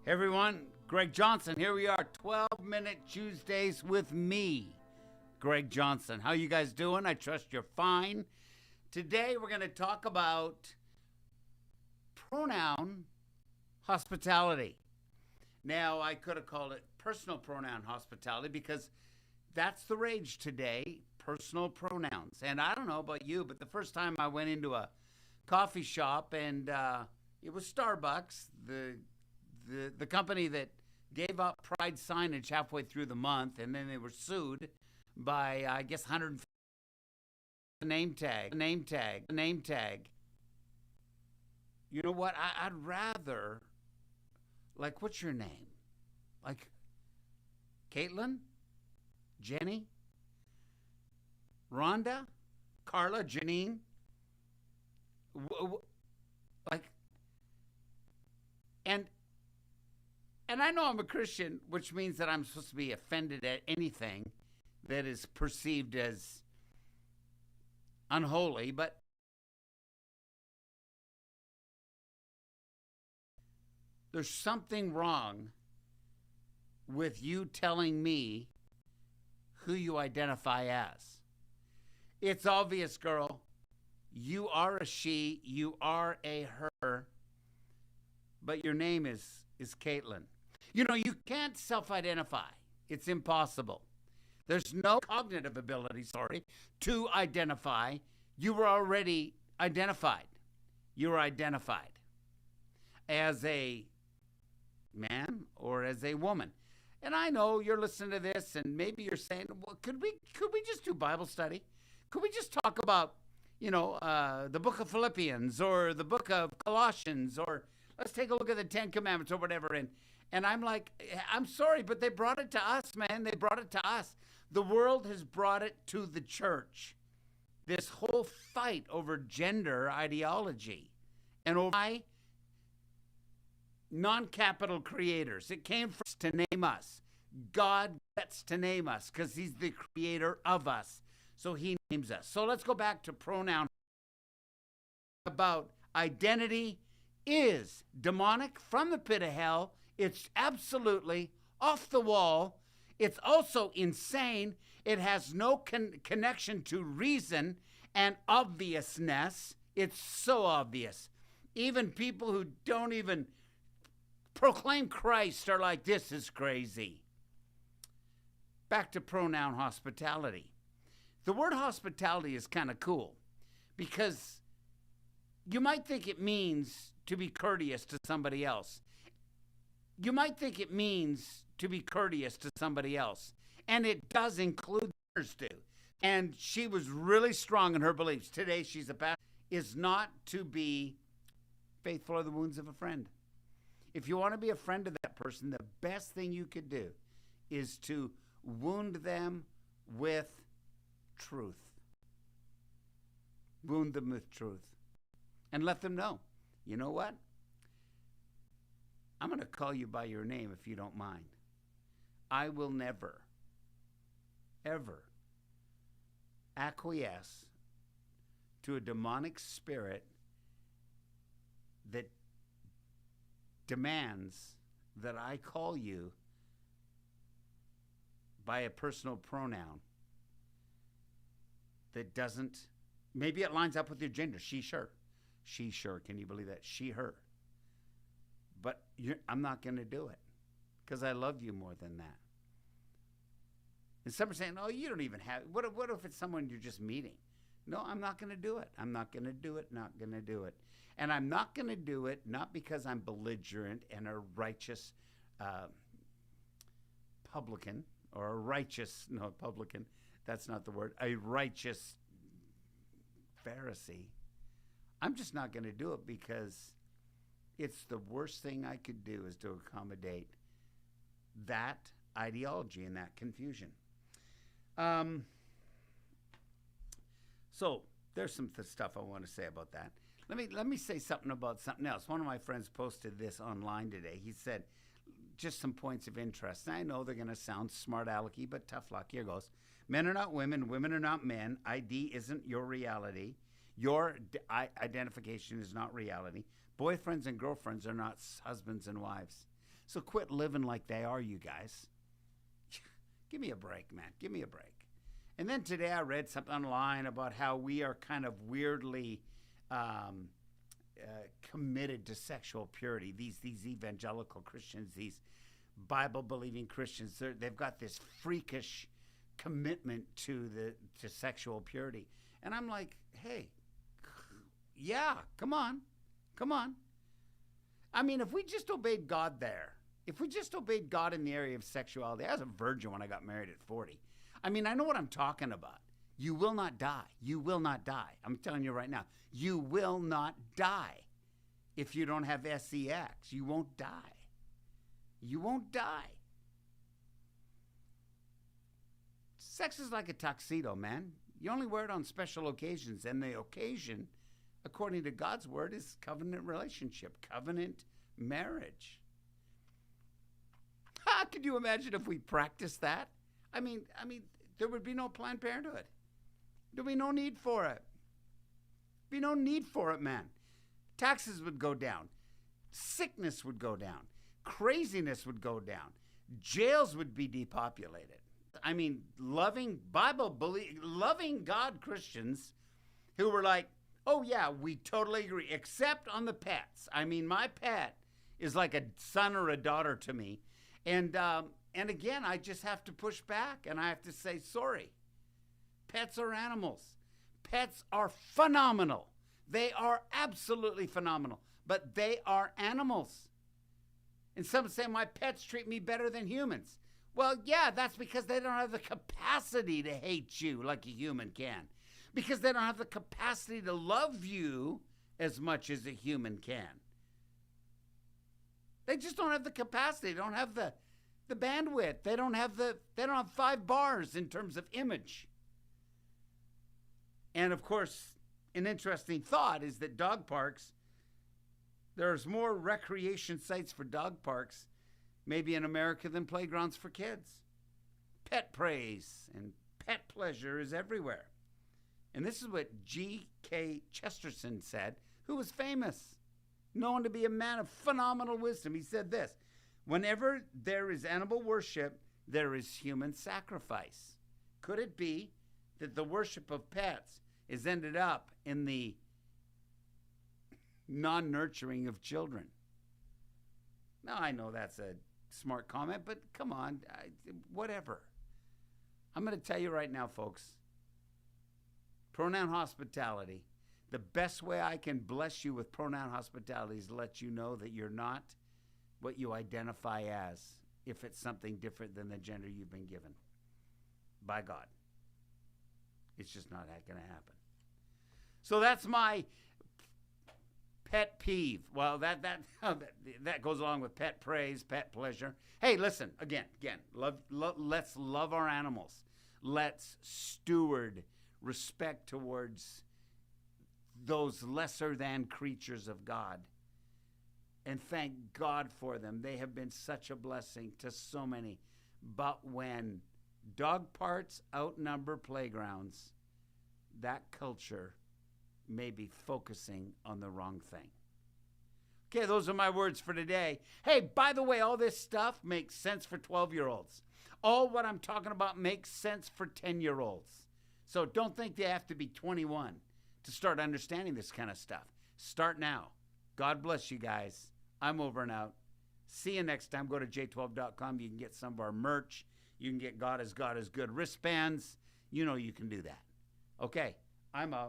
Hey everyone, Greg Johnson. Here we are, 12-minute Tuesdays with me, Greg Johnson. How you guys doing? I trust you're fine. Today we're going to talk about pronoun hospitality. Now, I could have called it personal pronoun hospitality because that's the rage today, personal pronouns. And I don't know about you, but the first time I went into a coffee shop and it was Starbucks, the company that gave up Pride signage halfway through the month, and then they were sued by, I guess, 150 name tag. You know what? I'd rather, like, what's your name? Like, Caitlin? Jenny? Rhonda? Carla? Janine? Like, and I know I'm a Christian, which means that I'm supposed to be offended at anything that is perceived as unholy, but there's something wrong with you telling me who you identify as. It's obvious, girl. You are a she, you are a her, but your name is Caitlin. You know, you can't self-identify. It's impossible. There's no cognitive ability, to identify. You were already identified. You were identified as a man or as a woman. And I know you're listening to this and maybe you're saying, well, could we just do Bible study? Could we just talk about, the book of Philippians or the book of Colossians, or let's take a look at the 10 Commandments or whatever. And I'm like, I'm sorry, but they brought it to us, man. They brought it to us. The world has brought it to the church. This whole fight over gender ideology and over non-capital creators. It came first to name us. God gets to name us because he's the creator of us. So he names us. So let's go back to pronoun. About identity is demonic from the pit of hell. It's absolutely off the wall. It's also insane. It has no connection to reason and obviousness. It's so obvious. Even people who don't even proclaim Christ are like, this is crazy. Back to pronoun hospitality. The word hospitality is kind of cool because you might think it means to be courteous to somebody else. You might think it means to be courteous to somebody else. And it does include others do. And she was really strong in her beliefs. Today she's a pastor. Is not to be faithful to the wounds of a friend. If you want to be a friend to that person, the best thing you could do is to wound them with truth. Wound them with truth. And let them know, you know what? I'm going to call you by your name if you don't mind. I will never, ever acquiesce to a demonic spirit that demands that I call you by a personal pronoun that doesn't, maybe it lines up with your gender. She, sure. She, sure. Can you believe that? She, her. But I'm not going to do it because I love you more than that. And some are saying, oh, you don't even have, what if it's someone you're just meeting? No, I'm not going to do it. I'm not going to do it, not going to do it. And I'm not going to do it not because I'm belligerent and a righteous publican or a righteous, no, publican, that's not the word, a righteous Pharisee. I'm just not going to do it because it's the worst thing I could do is to accommodate that ideology and that confusion. So there's some stuff I want to say about that. Let me say something about something else. One of my friends posted this online today. He said, just some points of interest. And I know they're going to sound smart alecky, but tough luck. Here goes. Men are not women. Women are not men. ID isn't your reality. Your identification is not reality. Boyfriends and girlfriends are not husbands and wives. So quit living like they are, you guys. Give me a break, man. Give me a break. And then today I read something online about how we are kind of weirdly committed to sexual purity. These evangelical Christians, these Bible-believing Christians, they've got this freakish commitment to sexual purity. And I'm like, hey, yeah, come on. I mean, if we just obeyed God there, if we just obeyed God in the area of sexuality, I was a virgin when I got married at 40. I mean, I know what I'm talking about. You will not die. You will not die. I'm telling you right now, you will not die if you don't have sex. You won't die. You won't die. Sex is like a tuxedo, man. You only wear it on special occasions, and the occasion, according to God's word, is covenant relationship, covenant marriage. Could you imagine if we practiced that? I mean, there would be no Planned Parenthood. There'd be no need for it. Be no need for it, man. Taxes would go down. Sickness would go down. Craziness would go down. Jails would be depopulated. I mean, loving God Christians who were like, oh yeah, we totally agree, except on the pets. I mean, my pet is like a son or a daughter to me. And again, I just have to push back and I have to say, sorry. Pets are animals. Pets are phenomenal. They are absolutely phenomenal, but they are animals. And some say my pets treat me better than humans. Well, yeah, that's because they don't have the capacity to hate you like a human can. Because they don't have the capacity to love you as much as a human can. They just don't have the capacity. They don't have the bandwidth. They don't have 5 bars in terms of image. And of course, an interesting thought is that dog parks, there's more recreation sites for dog parks maybe in America than playgrounds for kids. Pet praise and pet pleasure is everywhere. And this is what G.K. Chesterton said, who was famous, known to be a man of phenomenal wisdom. He said this: whenever there is animal worship, there is human sacrifice. Could it be that the worship of pets is ended up in the non-nurturing of children? Now, I know that's a smart comment, but come on, whatever. I'm going to tell you right now, folks, pronoun hospitality, the best way I can bless you with pronoun hospitality is to let you know that you're not what you identify as, if it's something different than the gender you've been given by God. It's just not going to happen. So that's my pet peeve. Well, that goes along with pet praise, pet pleasure. Hey, listen, again, let's love our animals. Let's steward respect towards those lesser than creatures of God. And thank God for them. They have been such a blessing to so many. But when dog parks outnumber playgrounds, that culture may be focusing on the wrong thing. Okay, those are my words for today. Hey, by the way, all this stuff makes sense for 12-year-olds. All what I'm talking about makes sense for 10-year-olds. So don't think they have to be 21 to start understanding this kind of stuff. Start now. God bless you guys. I'm over and out. See you next time. Go to j12.com. You can get some of our merch. You can get God is Good wristbands. You know you can do that. Okay, I'm out.